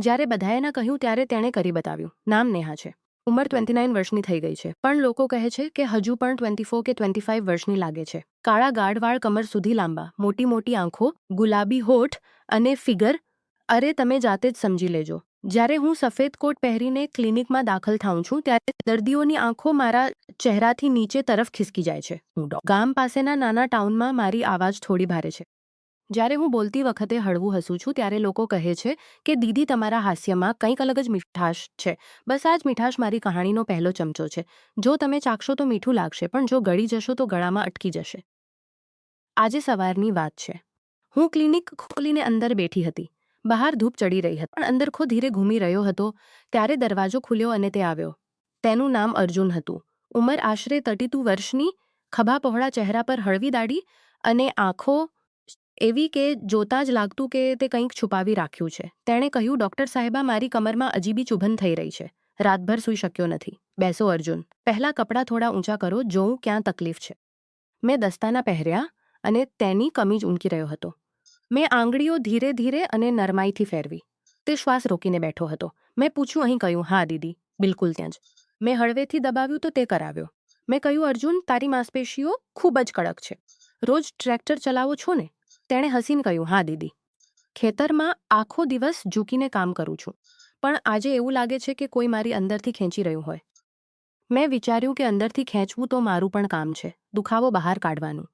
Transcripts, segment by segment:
જ્યારે બધાએ ના કહ્યું ત્યારે તેણે કરી બતાવ્યું. નામ નેહા છે. ઉંમર 29 વર્ષની થઈ ગઈ છે, પણ લોકો કહે છે કે હજુ પણ 24 કે 25 વર્ષની લાગે છે. કાળા ગાઢ વાળ કમર સુધી લાંબા, મોટી મોટી આંખો, ગુલાબી હોઠ અને ફિગર. અરે તમે જાતે જ સમજી લેજો. જ્યારે હું સફેદ કોટ પહેરીને ક્લિનિકમાં દાખલ થાઉં છું ત્યારે દર્દીઓની આંખો મારા ચહેરાથી નીચે તરફ ખિસકી જાય છે. ગામ પાસેના નાના ટાઉનમાં મારી આવાજ થોડી ભારે છે. જ્યારે હું બોલતી વખતે હળવું હસું છું ત્યારે લોકો કહે છે કે દીદી તમારા હાસ્યમાં કંઈક અલગ જ મીઠાશ છે. બસ આ જ મીઠાશ મારી કહાણીનો પહેલો ચમચો છે. જો તમે ચાખશો તો મીઠું લાગશે, પણ જો ગળી જશો તો ગળામાં અટકી જશે. આજે સવારની વાત છે. હું ક્લિનિક ખોલીને અંદર બેઠી હતી. બહાર ધૂપ ચડી રહી હતી, પણ અંદર ખો ધીરે ઘૂમી રહ્યો હતો ત્યારે દરવાજો ખુલ્યો અને તે આવ્યો. તેનું નામ અર્જુન હતું. ઉંમર આશરે 32 વર્ષની, ખભા પહોળા ચહેરા પર હળવી દાઢી અને આંખો એવી કે જોતાં જ લાગતું કે તે કંઈક છુપાવી રાખ્યું છે. તેણે કહ્યું, ડૉક્ટર સાહેબા, મારી કમરમાં અજીબી ચુભન થઈ રહી છે. રાતભર સૂઈ શક્યો નથી. બેસો અર્જુન. પહેલાં કપડાં થોડા ઊંચા કરો, જોઉં ક્યાં તકલીફ છે. મેં દસ્તાના પહેર્યા અને તેની કમીજ ઊંકી રહ્યો હતો. મેં આંગળીઓ ધીરે ધીરે અને નરમાઈથી ફેરવી. તે શ્વાસ રોકીને બેઠો હતો. મેં પૂછ્યું, અહીં કહ્યું. હા દીદી, બિલકુલ ત્યાં જ. મેં હળવેથી દબાવ્યું તો તે કરાવ્યો. મેં કહ્યું, અર્જુન, તારી માંસપેશીઓ ખૂબ જ કડક છે. રોજ ટ્રેક્ટર ચલાવો છો ને? તેણે હસીને કહ્યું, હા દીદી. ખેતરમાં આખો દિવસ ઝૂકીને કામ કરું છું, પણ આજે એવું લાગે છે કે કોઈ મારી અંદરથી ખેંચી રહ્યું હોય. મેં વિચાર્યું કે અંદરથી ખેંચવું તો મારું પણ કામ છે, દુખાવો બહાર કાઢવાનું.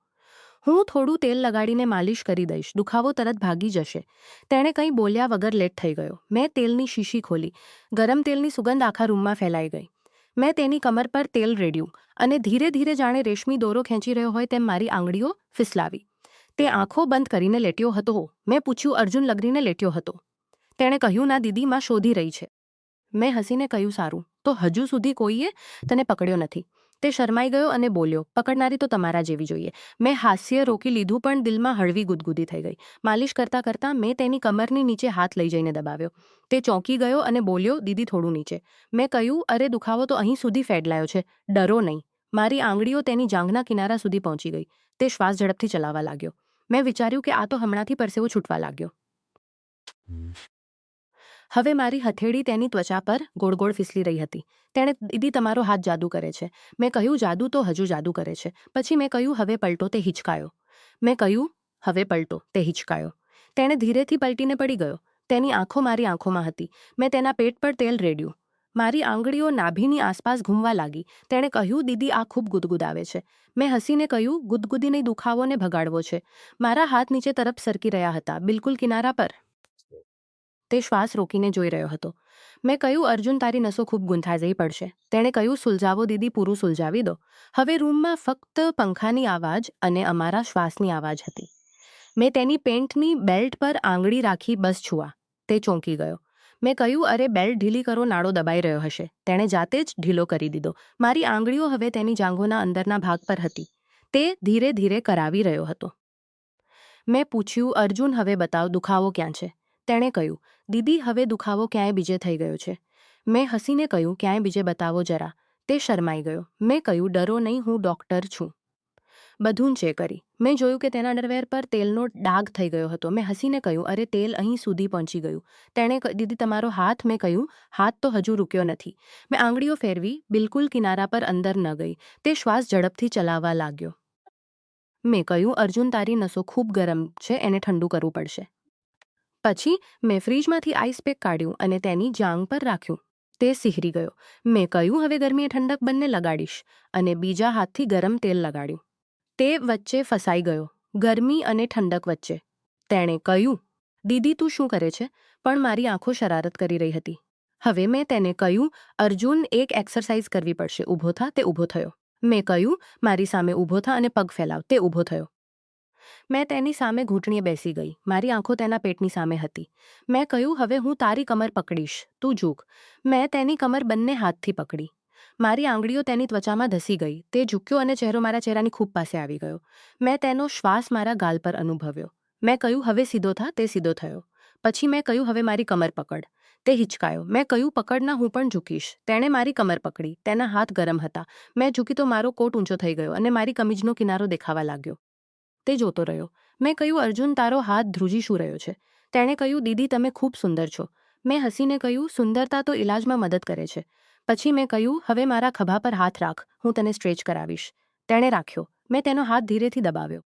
હું થોડું તેલ લગાડીને માલિશ કરી દઈશ, દુખાવો તરત ભાગી જશે. તેણે કંઈ બોલ્યા વગર લેટ થઈ ગયો. મેં તેલની શીશી ખોલી. ગરમ તેલની સુગંધ આખા રૂમમાં ફેલાઈ ગઈ. મેં તેની કમર પર તેલ રેડ્યું અને ધીરે ધીરે જાણે રેશમી દોરો ખેંચી રહ્યો હોય તેમ મારી આંગળીઓ ફિસલાવી. તે આંખો બંધ કરીને લેટ્યો હતો. મેં પૂછ્યું, અર્જુન લગરીને લેટ્યો હતો? તેણે કહ્યું, ના દીદી, માં શોધી રહી છે. મેં હસીને કહ્યું, સારું, તો હજુ સુધી કોઈએ તને પકડ્યો નથી. તે શરમાઈ ગયો અને બોલ્યો, પકડનારી તો તમારા જેવી જોઈએ. મેં હાસ્ય રોકી લીધું, પણ દિલમાં હળવી ગુદગુદી થઈ ગઈ. માલિશ કરતાં કરતાં મેં તેની કમરની નીચે હાથ લઈ જઈને દબાવ્યો. તે ચોંકી ગયો અને બોલ્યો, દીદી થોડું નીચે. મેં કહ્યું, અરે દુખાવો તો અહીં સુધી ફેલાયો છે, ડરો નહીં. મારી આંગળીઓ તેની જાંઘના કિનારા સુધી પહોંચી ગઈ. તે શ્વાસ ઝડપથી ચલાવવા લાગ્યો. મેં વિચાર્યું કે આ તો હમણાંથી પરસેવો છૂટવા લાગ્યો. હવે મારી હથેળી તેની ત્વચા પર ગોળ ગોળ ફિસલી રહી હતી. તેણે, દીદી તમારો હાથ જાદુ કરે છે. મેં કહ્યું, જાદુ તો હજુ જાદુ કરે છે. પછી મેં કહ્યું, હવે પલટો. તે હિચકાયો. મેં કહ્યું, હવે પલટો. તે હિચકાયો. તેણે ધીરેથી પલટીને પડી ગયો. તેની આંખો મારી આંખોમાં હતી. મેં તેના પેટ પર તેલ રેડ્યું. મારી આંગળીઓ નાભીની આસપાસ ઘૂમવા લાગી. તેણે કહ્યું, દીદી આ ખૂબ ગુદગુદાવે છે. મેં હસીને કહ્યું, ગુદગુદીને દુખાવોને ભગાડવો છે. મારા હાથ નીચે તરફ સરકી રહ્યા હતા, બિલકુલ કિનારા પર. તે શ્વાસ રોકીને જોઈ રહ્યો હતો. મેં કહ્યું, અર્જુન, તારી નસો ખૂબ ગૂંથાઈ જઈ પડશે. તેણે કહ્યું, સુલઝાવો દીદી, પૂરું સુલઝાવી દો. હવે રૂમમાં ફક્ત પંખાની આવાજ અને અમારા શ્વાસની આવાજ હતી. મેં તેની પેન્ટની બેલ્ટ પર આંગળી રાખી, બસ છુઆ. તે ચોંકી ગયો. મેં કહ્યું, અરે બેલ્ટ ઢીલી કરો, નાડો દબાઈ રહ્યો હશે. તેણે જાતે જ ઢીલો કરી દીધો. મારી આંગળીઓ હવે તેની જાંઘોના અંદરના ભાગ પર હતી. તે ધીરે ધીરે કરાવી રહ્યો હતો. મેં પૂછ્યું, અર્જુન, હવે બતાવ, દુખાવો ક્યાં છે? તેણે કહ્યું, દીદી હવે દુખાવો ક્યાંય બીજે થઈ ગયો છે. મેં હસીને કહ્યું, ક્યાંય બીજે બતાવો જરા. તે શરમાઈ ગયો. મેં કહ્યું, ડરો નહીં, હું ડૉક્ટર છું. બધું ચેક કરી. મેં જોયું કે તેના અંડરવેર પર તેલનો ડાઘ થઈ ગયો હતો. મેં હસીને કહ્યું, અરે તેલ અહીં સુધી પહોંચી ગયું. તેણે, દીદી તમારો હાથ? મેં કહ્યું, હાથ તો હજુ રૂક્યો નથી. મેં આંગળીઓ ફેરવી, બિલકુલ કિનારા પર અંદર ન ગઈ. તે શ્વાસ ઝડપથી ચલાવવા લાગ્યો. મેં કહ્યું, અર્જુન, તારી નસો ખૂબ ગરમ છે, એને ઠંડુ કરવું પડશે. પછી મેં ફ્રીજમાંથી આઈસ પેક કાઢ્યું અને તેની જાંઘ પર રાખ્યું. તે સિહરી ગયો. મેં કહ્યું, હવે ગરમીએ ઠંડક બંને લગાડીશ, અને બીજા હાથથી ગરમ તેલ લગાડ્યું. તે વચ્ચે ફસાઈ ગયો, ગરમી અને ઠંડક વચ્ચે. તેણે કહ્યું, દીદી તું શું કરે છે? પણ મારી આંખો શરારત કરી રહી હતી. હવે મેં તેને કહ્યું, અર્જુન, એક એક્સરસાઇઝ કરવી પડશે, ઊભો થા. તે ઊભો થયો. મેં કહ્યું, મારી સામે ઊભો થા અને પગ ફેલાવ. તે ઊભો થયો. મેં તેની સામે ઘૂંટણીએ બેસી ગઈ. મારી આંખો તેના પેટની સામે હતી. મેં કહ્યું, હવે હું તારી કમર પકડીશ, તું ઝૂક. મેં તેની કમર બંને હાથથી પકડી. મારી આંગળીઓ તેની ત્વચામાં ધસી ગઈ. તે ઝૂક્યો અને ચહેરો મારા ચહેરાની ખૂબ પાસે આવી ગયો. મેં તેનો શ્વાસ મારા ગાલ પર અનુભવ્યો. મેં કહ્યું, હવે સીધો થા. તે સીધો થયો. પછી મેં કહ્યું, હવે મારી કમર પકડ. તે હિચકાયો. મેં કહ્યું, પકડના, હું પણ ઝૂકીશ. તેણે મારી કમર પકડી. તેના હાથ ગરમ હતા. મેં ઝૂકી તો મારો કોટ ઊંચો થઈ ગયો અને મારી કમીજનો કિનારો દેખાવા લાગ્યો. તે જોતો રહ્યો. મેં કહ્યું, અર્જુન, તારો હાથ ધ્રુજી શું રહ્યો છે? તેણે કહ્યું, દીદી તમે ખૂબ સુંદર છો. મેં હસીને કહ્યું, સુંદરતા તો ઇલાજમાં મદદ કરે છે. પછી મેં કહ્યું, હવે મારા ખભા પર હાથ રાખ, હું તને સ્ટ્રેચ કરાવીશ. તેણે રાખ્યો. મેં તેનો હાથ ધીરેથી દબાવ્યો.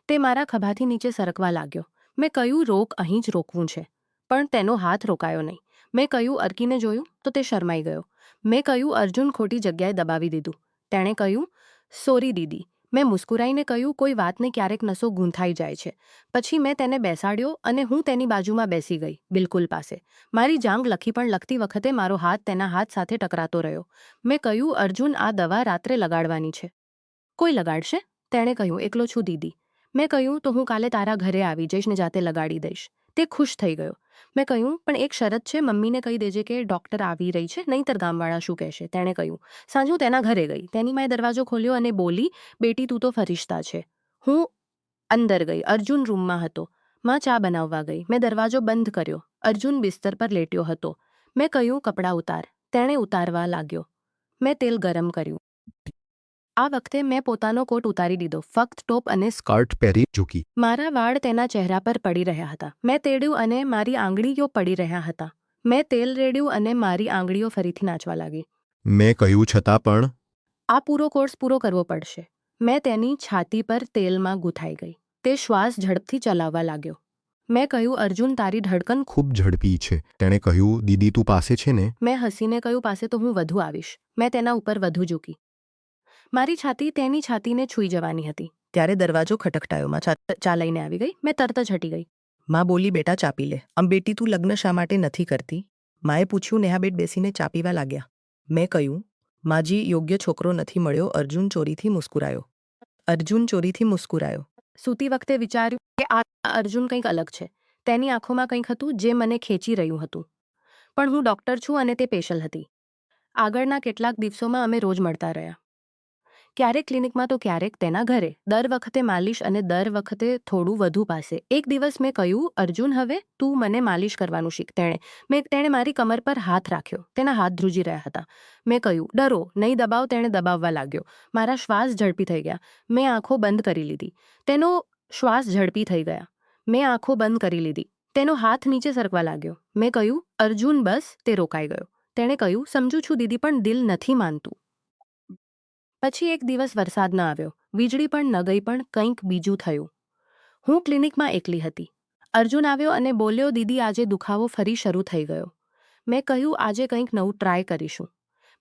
તે મારા ખભાથી નીચે સરકવા લાગ્યો. મેં કહ્યું, રોક, અહીં જ રોકવું છે. પણ તેનો હાથ રોકાયો નહીં. મેં કહ્યું, અર્કીને જોયું? તો તે શરમાઈ ગયો. મેં કહ્યું, અર્જુન ખોટી જગ્યાએ દબાવી દીધું. તેણે કહ્યું, સોરી દીદી. મેં મુસ્કુરાઈને કહ્યું, કોઈ વાતને ક્યારેક નસો ગૂંથાઈ જાય છે. પછી મેં તેને બેસાડ્યો અને હું તેની બાજુમાં બેસી ગઈ, બિલકુલ પાસે. મારી જાંઘ લખતી વખતે મારો હાથ તેના હાથ સાથે ટકરાતો રહ્યો. મેં કહ્યું, અર્જુન, આ દવા રાત્રે લગાડવાની છે. કોઈ લગાડશે? તેણે કહ્યું, એકલો છું દીદી. મેં કહ્યું, તો હું કાલે તારા ઘરે આવી જઈશ ને જાતે લગાડી દઈશ. તે ખુશ થઈ ગયો. મેં કહ્યું, પણ એક શરત છે, મમ્મીને કહી દેજે કે ડૉક્ટર આવી રહી છે, નહીંતર ગામવાળા શું કહેશે. તેણે કહ્યું. સાંજે હું તેના ઘરે ગઈ. તેની માએ દરવાજો ખોલ્યો અને બોલી, બેટી, તું તો ફરિશ્તા છે. હું અંદર ગઈ. અર્જુન રૂમમાં હતો. માં ચા બનાવવા ગઈ. મેં દરવાજો બંધ કર્યો. અર્જુન બિસ્તર પર લેટ્યો હતો. મેં કહ્યું, કપડાં ઉતાર. તેણે ઉતારવા લાગ્યો. મેં તેલ ગરમ કર્યું. આ વખતે મેં પોતાનો કોટ ઉતારી દીધો, ફક્ત ટોપ અને સ્કર્ટ પહેરી ઝૂકી. મારા વાળ તેના ચહેરા પર પડી રહ્યા હતા. મેં તેડ્યું અને મારી આંગળીઓ પડી રહ્યા હતા. મેં તેલ રેડ્યું અને મારી આંગળીઓ ફરીથી નાચવા લાગી. મેં કહ્યું, છતાં પણ આ પૂરો કોર્સ પૂરો કરવો પડશે. મેં તેની છાતી પર તેલમાં ગૂંથાઈ ગઈ. તે શ્વાસ ઝડપથી ચલાવવા લાગ્યો. મેં કહ્યું, અર્જુન, તારી ધડકન ખૂબ ઝડપી છે. તેણે કહ્યું, દીદી, તું પાસે છે ને? મેં હસીને કહ્યું, પાસે તો હું વધુ આવીશ. મેં તેના ઉપર વધુ ઝૂકી. મારી છાતી તેની છાતીને છૂઈ જવાની હતી. ત્યારે દરવાજો ખટખટાયો. માં ચા લઈને આવી ગઈ. મેં તરત જ હટી ગઈ. માં બોલી, બેટા, ચા પી લે. બેટી, તું લગ્ન શા માટે નથી કરતી? માએ પૂછ્યું. નેહાબેટ બેસીને ચા પીવા લાગ્યા. મેં કહ્યું, માજી, યોગ્ય છોકરો નથી મળ્યો. અર્જુન ચોરીથી મુસ્કુરાયો. સૂતી વખતે વિચાર્યું કે આ અર્જુન કંઈક અલગ છે. તેની આંખોમાં કંઈક હતું જે મને ખેંચી રહ્યું હતું. પણ હું ડૉક્ટર છું અને તે પેશલ હતી. આગળના કેટલાક દિવસોમાં અમે રોજ મળતા રહ્યા. ક્યારેક ક્લિનિકમાં તો ક્યારેક તેના ઘરે. દર વખતે માલિશ અને દર વખતે થોડું વધુ પાસે. એક દિવસ મેં કહ્યું, અર્જુન, હવે તું મને માલિશ કરવાનું શીખ. તેણે મારી કમર પર હાથ રાખ્યો. તેના હાથ ધ્રુજી રહ્યા હતા. મેં કહ્યું, ડરો નહીં, દબાવ. તેણે દબાવવા લાગ્યો. મારા શ્વાસ ઝડપી થઈ ગયા. મેં આંખો બંધ કરી લીધી. તેનો શ્વાસ ઝડપી થઈ ગયા. મેં આંખો બંધ કરી લીધી. તેનો હાથ નીચે સરકવા લાગ્યો. મેં કહ્યું, અર્જુન, બસ. તે રોકાઈ ગયો. તેણે કહ્યું, સમજુ છું દીદી, પણ દિલ નથી માનતું. પછી એક દિવસ વરસાદ ન આવ્યો. વીજળી પણ ન ગઈ, પણ કંઈક બીજું થયું. હું ક્લિનિકમાં એકલી હતી. અર્જુન આવ્યો અને બોલ્યો, દીદી, આજે દુખાવો ફરી શરૂ થઈ ગયો. મેં કહ્યું, આજે કંઈક નવું ટ્રાય કરીશું.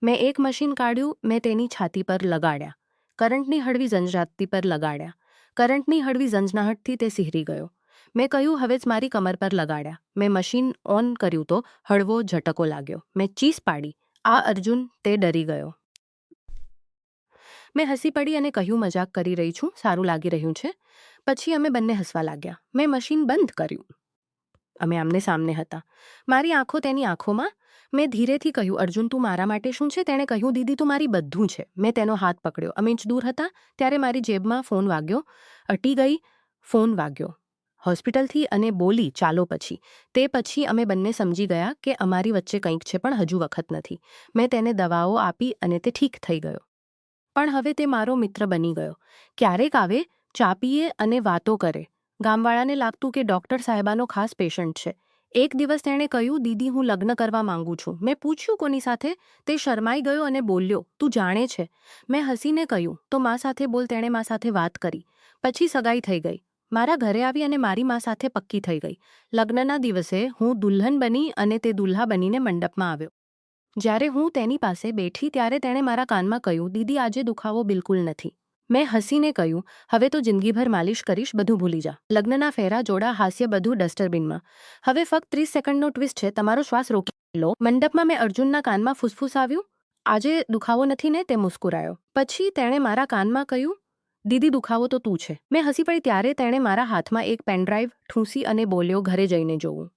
મેં એક મશીન કાઢ્યું. મેં તેની છાતી પર લગાડ્યા. કરંટની હળવી ઝંઝનાહટથી તે સિહરી ગયો. મેં કહ્યું, હવે જ મારી કમર પર લગાડ્યા. મેં મશીન ઓન કર્યું તો હળવો ઝટકો લાગ્યો. મેં ચીસ પાડી, આ અર્જુન. તે ડરી ગયો. મેં હસી પડી અને કહ્યું, મજાક કરી રહી છું, સારું લાગી રહ્યું છે. પછી અમે બંને હસવા લાગ્યા. મેં મશીન બંધ કર્યું. અમે આમને સામને હતા. મારી આંખો તેની આંખોમાં. મેં ધીરેથી કહ્યું, અર્જુન, તું મારા માટે શું છે? તેણે કહ્યું, દીદી, તું મારી બધું છે. મેં તેનો હાથ પકડ્યો. અમે ઇંચ દૂર હતા ત્યારે મારી જેબમાં ફોન વાગ્યો. અટી ગઈ. ફોન વાગ્યો હોસ્પિટલથી અને બોલી, ચાલો. તે પછી અમે બંને સમજી ગયા કે અમારી વચ્ચે કંઈક છે, પણ હજુ વખત નથી. મેં તેને દવાઓ આપી અને તે ઠીક થઈ ગયો. પણ હવે તે મારો મિત્ર બની ગયો. ક્યારેક આવે, ચા પીએ અને વાતો કરે. ગામવાળાને લાગતું કે ડૉક્ટર સાહેબાનો ખાસ પેશન્ટ છે. એક દિવસ તેણે કહ્યું, દીદી, હું લગ્ન કરવા માંગુ છું. મેં પૂછ્યું, કોની સાથે? તે શરમાઈ ગયો અને બોલ્યો, તું જાણે છે. મેં હસીને કહ્યું, તો મા સાથે બોલ. તેણે મા સાથે વાત કરી. પછી સગાઈ થઈ ગઈ. મારા ઘરે આવી અને મારી મા સાથે પક્કી થઈ ગઈ. લગ્નના દિવસે હું દુલ્હન બની અને તે દુલ્હા બનીને મંડપમાં આવ્યો. જ્યારે હું તેની પાસે બેઠી ત્યારે તેણે મારા કાનમાં કહ્યું, દીદી, આજે દુખાવો બિલકુલ નથી. મેં હસીને કહ્યું, હવે તો જિંદગીભર માલિશ કરીશ, બધું ભૂલી જા. લગ્નના ફેરા, જોડા, હાસ્ય, બધું ડસ્ટબિનમાં. હવે ફક્ત 30 સેકન્ડનો ટ્વિસ્ટ છે. તમારો શ્વાસ રોકી લો. મંડપમાં મેં અર્જુનના કાનમાં ફૂસફૂસાવ્યું, આજે દુખાવો નથી ને? તે મુસ્કુરાયો. પછી તેણે મારા કાનમાં કહ્યું, દીદી, દુખાવો તો તું છે. મેં હસી પડી. ત્યારે તેણે મારા હાથમાં એક પેનડ્રાઈવ ઠૂંસી અને બોલ્યો, ઘરે જઈને જોવું.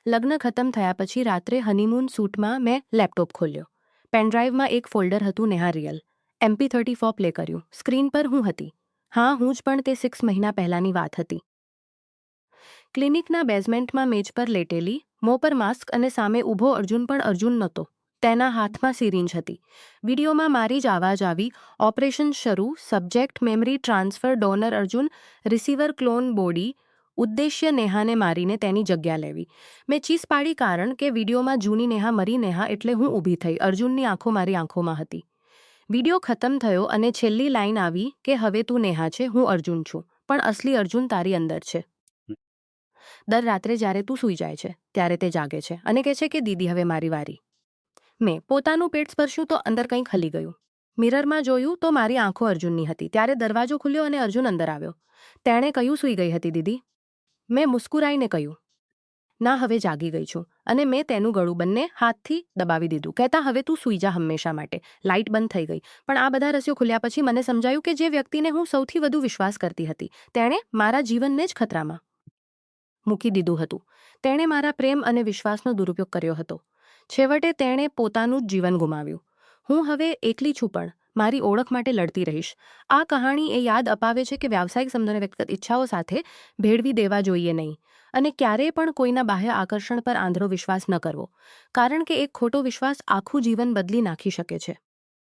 લગ્ન ખતમ થયા પછી રાત્રે હનીમૂન સૂટમાં મેં લેપટોપ ખોલ્યો. પેનડ્રાઈવમાં એક ફોલ્ડર હતું, નેહા રિયલ. MP34 પ્લે કર્યું. સ્ક્રીન પર હું હતી. હા, હું જ, પણ તે 6 મહિના પહેલાંની વાત હતી. ક્લિનિકના બેઝમેન્ટમાં મેજ પર લેટેલી, મોં પર માસ્ક અને સામે ઊભો અર્જુન, પણ અર્જુન નહોતો. તેના હાથમાં સિરિંજ હતી. વિડીયોમાં મારી જ આવાજ આવી, ઓપરેશન શરૂ, subject memory transfer, donor Arjun, receiver clone body, ઉદ્દેશ્ય નેહાને મારીને તેની જગ્યા લેવી. મેં ચીસ પાડી કારણ કે વિડીયોમાં જૂની નેહા મરી નેહા એટલે હું ઊભી થઈ. અર્જુનની આંખો મારી આંખોમાં હતી. વિડીયો ખતમ થયો અને છેલ્લી લાઈન આવી કે હવે તું નેહા છે, હું અર્જુન છું, પણ અસલી અર્જુન તારી અંદર છે. દર રાત્રે જ્યારે તું સૂઈ જાય છે ત્યારે તે જાગે છે અને કહે છે કે દીદી હવે મારી વારી. મેં પોતાનું પેટ સ્પર્શ્યું તો અંદર કંઈક હલી ગયું. મિરરમાં જોયું તો મારી આંખો અર્જુનની હતી. ત્યારે દરવાજો ખુલ્યો અને અર્જુન અંદર આવ્યો. તેણે કહ્યું, સૂઈ ગઈ હતી દીદી? મેં મુસ્કુરાઈને કહ્યું, ના, હવે જાગી ગઈ છું. અને મેં તેનું ગળું બંને હાથથી દબાવી દીધું, કહેતા હવે તું સૂઈ જા હંમેશા માટે. લાઇટ બંધ થઈ ગઈ. પણ આ બધા રહસ્યો ખુલ્યા પછી મને સમજાયું કે જે વ્યક્તિને હું સૌથી વધુ વિશ્વાસ કરતી હતી તેણે મારા જીવનને જ ખતરામાં મૂકી દીધું હતું. તેણે મારા પ્રેમ અને વિશ્વાસનો દુરુપયોગ કર્યો હતો. છેવટે તેણે પોતાનું જ જીવન ગુમાવ્યું. હું હવે એકલી છું પણ મારી ઓળખ માટે લડતી રહીશ. આ કહાણી એ યાદ અપાવે છે કે વ્યાવસાયિક સંબંધોને વ્યક્તિગત ઈચ્છાઓ સાથે ભેળવી દેવા જોઈએ નહીં અને ક્યારેય પણ કોઈના બાહ્ય આકર્ષણ પર આંધળો વિશ્વાસ ન કરવો, કારણ કે એક ખોટો વિશ્વાસ આખું જીવન બદલી નાખી શકે છે.